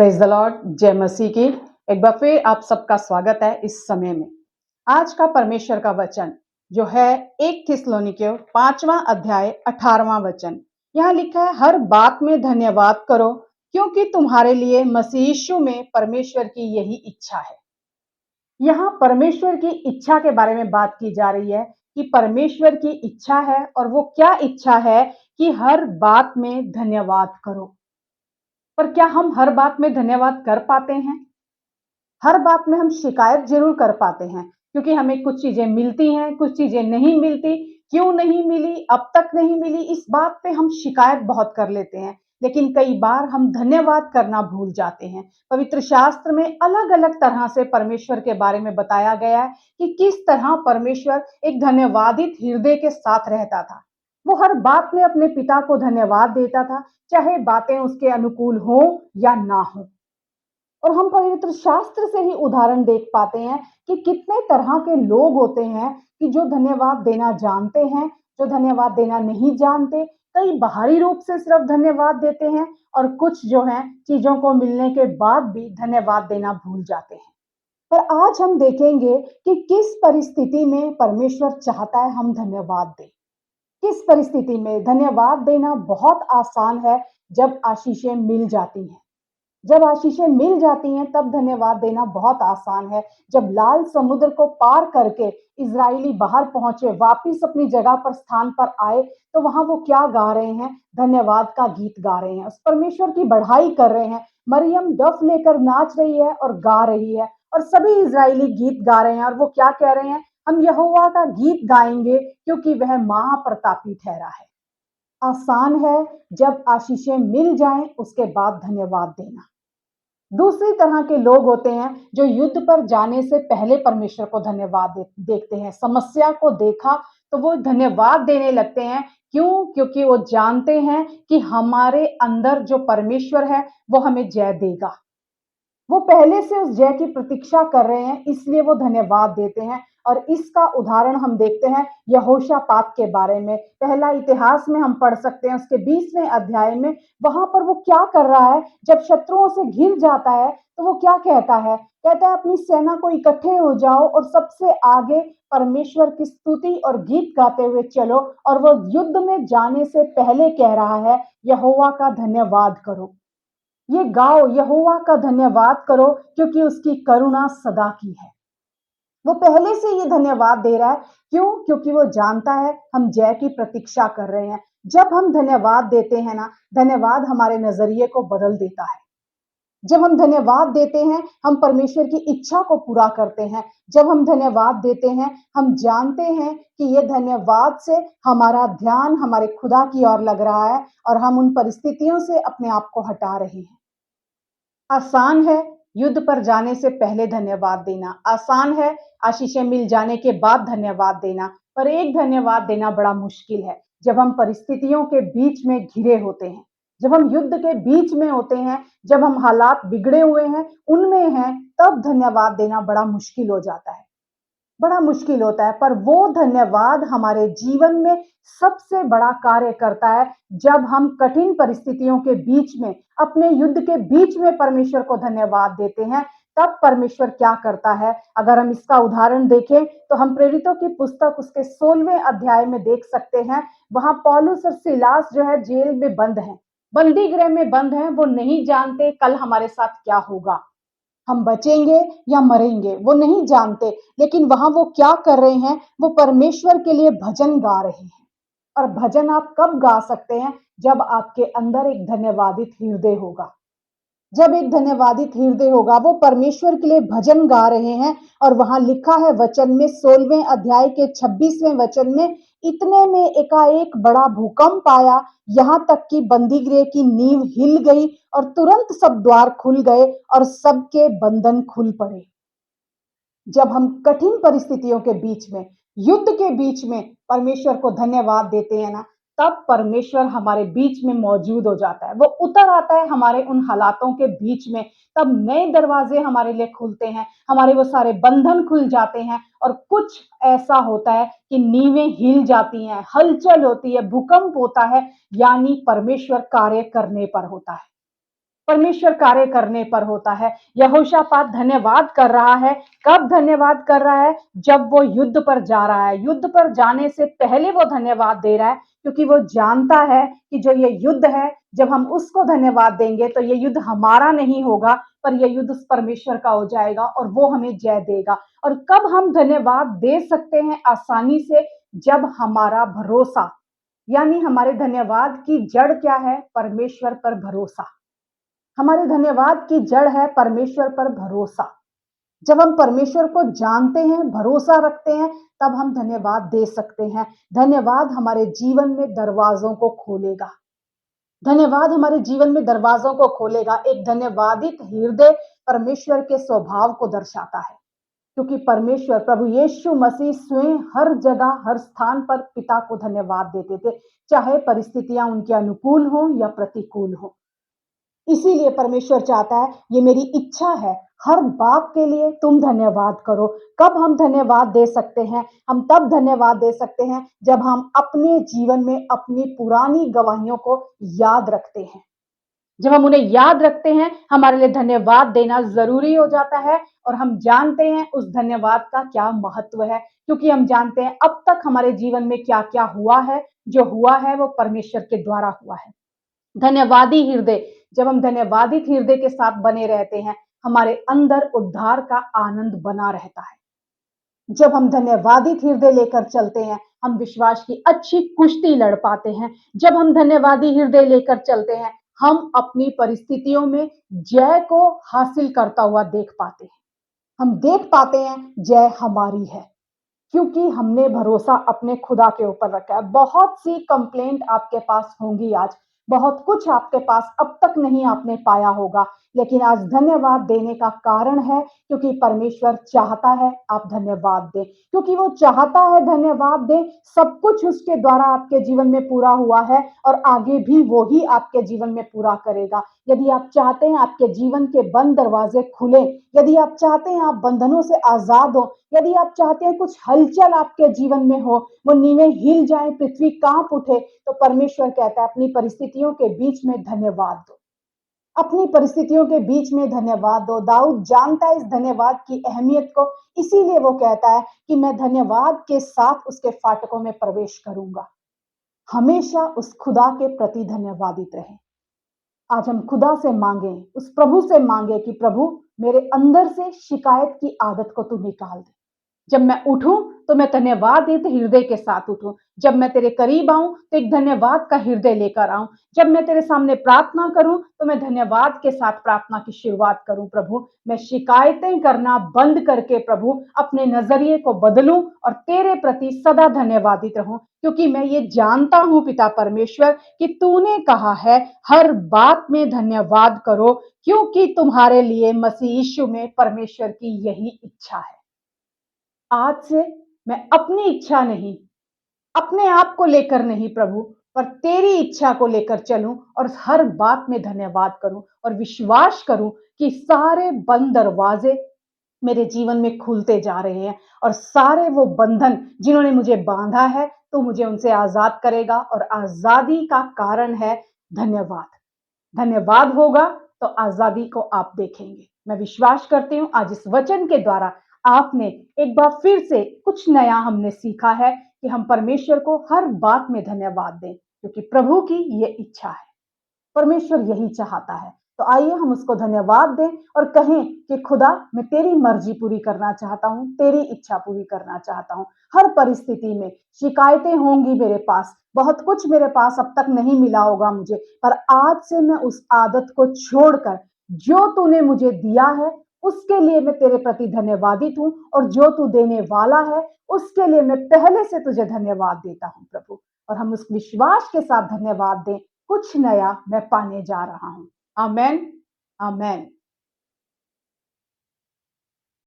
Praise the Lord, जय मसीह की। एक बार फिर आप सबका स्वागत है इस समय में। आज का परमेश्वर का वचन जो है 1 थिस्सलुनीकियों 5वां अध्याय 18वां वचन। यहाँ लिखा है, हर बात में धन्यवाद करो क्योंकि तुम्हारे लिए मसीह यीशु में परमेश्वर की यही इच्छा है। यहाँ परमेश्वर की इच्छा के बारे में बात की जा रही है कि परमेश्वर की इच्छा है, और वो क्या इच्छा है कि हर बात में धन्यवाद करो। पर क्या हम हर बात में धन्यवाद कर पाते हैं? हर बात में हम शिकायत जरूर कर पाते हैं, क्योंकि हमें कुछ चीजें मिलती हैं, कुछ चीजें नहीं मिलती। क्यों नहीं मिली, अब तक नहीं मिली, इस बात पे हम शिकायत बहुत कर लेते हैं। लेकिन कई बार हम धन्यवाद करना भूल जाते हैं। पवित्र शास्त्र में अलग अलग तरह से परमेश्वर के बारे में बताया गया है कि किस तरह परमेश्वर एक धन्यवादित हृदय के साथ रहता था। वो हर बात में अपने पिता को धन्यवाद देता था, चाहे बातें उसके अनुकूल हो या ना हो। और हम पवित्र शास्त्र से ही उदाहरण देख पाते हैं कि कितने तरह के लोग होते हैं कि जो धन्यवाद देना जानते हैं, जो धन्यवाद देना नहीं जानते। कई बाहरी रूप से सिर्फ धन्यवाद देते हैं, और कुछ जो हैं चीजों को मिलने के बाद भी धन्यवाद देना भूल जाते हैं। पर आज हम देखेंगे कि किस परिस्थिति में परमेश्वर चाहता है हम धन्यवाद दें। किस परिस्थिति में धन्यवाद देना बहुत आसान है, जब आशीषें मिल जाती हैं। जब आशीषें मिल जाती हैं तब धन्यवाद देना बहुत आसान है। जब लाल समुद्र को पार करके इजरायली बाहर पहुंचे, वापिस अपनी जगह पर स्थान पर आए, तो वहां वो क्या गा रहे हैं? धन्यवाद का गीत गा रहे हैं, उस परमेश्वर की बढ़ाई कर रहे हैं। मरियम डफ लेकर नाच रही है और गा रही है, और सभी इजरायली गीत गा रहे हैं। और वो क्या कह रहे हैं? हम यहोवा का गीत गाएंगे क्योंकि वह महाप्रतापी ठहरा है। आसान है जब आशीषें मिल जाएं उसके बाद धन्यवाद देना। दूसरी तरह के लोग होते हैं जो युद्ध पर जाने से पहले परमेश्वर को धन्यवाद देखते हैं। समस्या को देखा तो वो धन्यवाद देने लगते हैं। क्यों? क्योंकि वो जानते हैं कि हमारे अंदर जो परमेश्वर है वो हमें जय देगा। वो पहले से उस जय की प्रतीक्षा कर रहे हैं, इसलिए वो धन्यवाद देते हैं। और इसका उदाहरण हम देखते हैं यहोशापात के बारे में। पहला इतिहास में हम पढ़ सकते हैं, उसके 20वें अध्याय में। वहां पर वो क्या कर रहा है? जब शत्रुओं से घिर जाता है तो वो क्या कहता है? कहता है, अपनी सेना को इकट्ठे हो जाओ और सबसे आगे परमेश्वर की स्तुति और गीत गाते हुए चलो। और वो युद्ध में जाने से पहले कह रहा है, यहोवा का धन्यवाद करो। ये गाओ, यहोवा का धन्यवाद करो क्योंकि उसकी करुणा सदा की है। वो पहले से ये धन्यवाद दे रहा है। क्यों? क्योंकि वो जानता है हम जय की प्रतीक्षा कर रहे हैं। जब हम धन्यवाद देते हैं ना, धन्यवाद हमारे नजरिए को बदल देता है। जब हम धन्यवाद देते हैं, हम परमेश्वर की इच्छा को पूरा करते हैं। जब हम धन्यवाद देते हैं, हम जानते हैं कि ये धन्यवाद से हमारा ध्यान हमारे खुदा की ओर लग रहा है, और हम उन परिस्थितियों से अपने आप को हटा रहे हैं। आसान है युद्ध पर जाने से पहले धन्यवाद देना, आसान है आशीषें मिल जाने के बाद धन्यवाद देना। पर एक धन्यवाद देना बड़ा मुश्किल है जब हम परिस्थितियों के बीच में घिरे होते हैं, जब हम युद्ध के बीच में होते हैं, जब हम हालात बिगड़े हुए हैं, उनमें हैं, तब धन्यवाद देना बड़ा मुश्किल हो जाता है, बड़ा मुश्किल होता है। पर वो धन्यवाद हमारे जीवन में सबसे बड़ा कार्य करता है। जब हम कठिन परिस्थितियों के बीच में, अपने युद्ध के बीच में परमेश्वर को धन्यवाद देते हैं, तब परमेश्वर क्या करता है? अगर हम इसका उदाहरण देखें तो हम प्रेरितों की पुस्तक उसके 16वें अध्याय में देख सकते हैं। वहां पौलुस और सीलास जो है जेल में बंद हैं, बंदी गृह में बंद हैं। वो नहीं जानते कल हमारे साथ क्या होगा, हम बचेंगे या मरेंगे, वो नहीं जानते। लेकिन वहां वो क्या कर रहे हैं? वो परमेश्वर के लिए भजन गा रहे हैं। और भजन आप कब गा सकते हैं? जब आपके अंदर एक धन्यवादित हृदय होगा। जब एक धन्यवादित हृदय होगा, वो परमेश्वर के लिए भजन गा रहे हैं। और वहां लिखा है वचन में, 16वें अध्याय के 26वें वचन में, इतने में एकाएक बड़ा भूकंप आया, यहां तक कि बंदी गृह की नींव हिल गई, और तुरंत सब द्वार खुल गए और सबके बंधन खुल पड़े। जब हम कठिन परिस्थितियों के बीच में, युद्ध के बीच में परमेश्वर को धन्यवाद देते हैं ना, तब परमेश्वर हमारे बीच में मौजूद हो जाता है। वो उतर आता है हमारे उन हालातों के बीच में। तब नए दरवाजे हमारे लिए खुलते हैं, हमारे वो सारे बंधन खुल जाते हैं। और कुछ ऐसा होता है कि नींवें हिल जाती हैं, हलचल होती है, भूकंप होता है, यानी परमेश्वर कार्य करने पर होता है। परमेश्वर कार्य करने पर होता है। यहोशापात धन्यवाद कर रहा है। कब धन्यवाद कर रहा है? जब वो युद्ध पर जा रहा है। युद्ध पर जाने से पहले वो धन्यवाद दे रहा है, क्योंकि वो जानता है कि जो ये युद्ध है, जब हम उसको धन्यवाद देंगे तो ये युद्ध हमारा नहीं होगा, पर ये युद्ध उस परमेश्वर का हो जाएगा और वो हमें जय देगा। और कब हम धन्यवाद दे सकते हैं आसानी से? जब हमारा भरोसा, यानी हमारे धन्यवाद की जड़ क्या है? परमेश्वर पर भरोसा। हमारे धन्यवाद की जड़ है परमेश्वर पर भरोसा। जब हम परमेश्वर को जानते हैं, भरोसा रखते हैं, तब हम धन्यवाद दे सकते हैं। धन्यवाद हमारे जीवन में दरवाजों को खोलेगा। धन्यवाद हमारे जीवन में दरवाजों को खोलेगा। एक धन्यवादित हृदय परमेश्वर के स्वभाव को दर्शाता है, क्योंकि परमेश्वर प्रभु यीशु मसीह स्वयं हर जगह, हर स्थान पर पिता को धन्यवाद देते थे, चाहे परिस्थितियां उनके अनुकूल हो या प्रतिकूल हो। इसीलिए परमेश्वर चाहता है, ये मेरी इच्छा है, हर बात के लिए तुम धन्यवाद करो। कब हम धन्यवाद दे सकते हैं? हम तब धन्यवाद दे सकते हैं जब हम अपने जीवन में अपनी पुरानी गवाहियों को याद रखते हैं। जब हम उन्हें याद रखते हैं, हमारे लिए धन्यवाद देना जरूरी हो जाता है, और हम जानते हैं उस धन्यवाद का क्या महत्व है, क्योंकि हम जानते हैं अब तक हमारे जीवन में क्या क्या हुआ है। जो हुआ है वो परमेश्वर के द्वारा हुआ है। धन्यवादी हृदय, जब हम धन्यवादित हृदय के साथ बने रहते हैं, हमारे अंदर उद्धार का आनंद बना रहता है। जब हम धन्यवादित हृदय लेकर चलते हैं, हम विश्वास की अच्छी कुश्ती लड़ पाते हैं। जब हम धन्यवादी हृदय लेकर चलते हैं, हम अपनी परिस्थितियों में जय को हासिल करता हुआ देख पाते हैं। हम देख पाते हैं जय हमारी है, क्योंकि हमने भरोसा अपने खुदा के ऊपर रखा है। बहुत सी कंप्लेंट आपके पास होंगी आज, बहुत कुछ आपके पास अब तक नहीं आपने पाया होगा, लेकिन आज धन्यवाद देने का कारण है, क्योंकि परमेश्वर चाहता है आप धन्यवाद दें, क्योंकि वो चाहता है धन्यवाद दें। सब कुछ उसके द्वारा आपके जीवन में पूरा हुआ है, और आगे भी वो ही आपके जीवन में पूरा करेगा। यदि आप चाहते हैं आपके जीवन के बंद दरवाजे खुले, यदि आप चाहते हैं आप बंधनों से आजाद हो, यदि आप चाहते हैं कुछ हलचल आपके जीवन में हो, वो नींवें हिल जाएं, पृथ्वी कांप उठे, तो परमेश्वर कहता है अपनी परिस्थितियों के बीच में धन्यवाद दो। अपनी परिस्थितियों के बीच में धन्यवाद दो। दाऊद जानता है इस धन्यवाद की अहमियत को, इसीलिए वो कहता है कि मैं धन्यवाद के साथ उसके फाटकों में प्रवेश करूंगा। हमेशा उस खुदा के प्रति धन्यवादित रहे। आज हम खुदा से मांगे, उस प्रभु से मांगे कि प्रभु मेरे अंदर से शिकायत की आदत को तू निकाल दे। जब मैं उठूं तो मैं धन्यवादित हृदय के साथ उठूं। जब मैं तेरे करीब आऊं तो एक धन्यवाद का हृदय लेकर आऊं। जब मैं तेरे सामने प्रार्थना करूं तो मैं धन्यवाद के साथ प्रार्थना की शुरुआत करूं। प्रभु मैं शिकायतें करना बंद करके प्रभु अपने नजरिए को बदलूं और तेरे प्रति सदा धन्यवादित रहूं, क्योंकि मैं ये जानता हूं पिता परमेश्वर कि तूने कहा है हर बात में धन्यवाद करो, क्योंकि तुम्हारे लिए मसीह यीशु में परमेश्वर की यही इच्छा है। आज से मैं अपनी इच्छा नहीं, अपने आप को लेकर नहीं प्रभु, पर तेरी इच्छा को लेकर चलूं और हर बात में धन्यवाद करूं और विश्वास करूं कि सारे बंद दरवाजे मेरे जीवन में खुलते जा रहे हैं, और सारे वो बंधन जिन्होंने मुझे बांधा है तो मुझे उनसे आजाद करेगा, और आजादी का कारण है धन्यवाद। धन्यवाद होगा तो आजादी को आप देखेंगे। मैं विश्वास करती हूँ आज इस वचन के द्वारा आपने एक बार फिर से कुछ नया हमने सीखा है कि हम परमेश्वर को हर बात में धन्यवाद दें, क्योंकि प्रभु की ये इच्छा है। परमेश्वर यही चाहता है। तो आइए हम उसको धन्यवाद दें और कहें कि खुदा मैं तेरी मर्जी पूरी करना चाहता हूँ, तेरी इच्छा पूरी करना चाहता हूँ। हर परिस्थिति में शिकायतें होंगी मेरे पास, बहुत कुछ मेरे पास अब तक नहीं मिला होगा मुझे, पर आज से मैं उस आदत को छोड़कर जो तूने मुझे दिया है उसके लिए मैं तेरे प्रति धन्यवादित हूँ, और जो तू देने वाला है उसके लिए मैं पहले से तुझे धन्यवाद देता हूँ प्रभु। और हम उस विश्वास के साथ धन्यवाद दें, कुछ नया मैं पाने जा रहा हूं। आमेन, आमेन।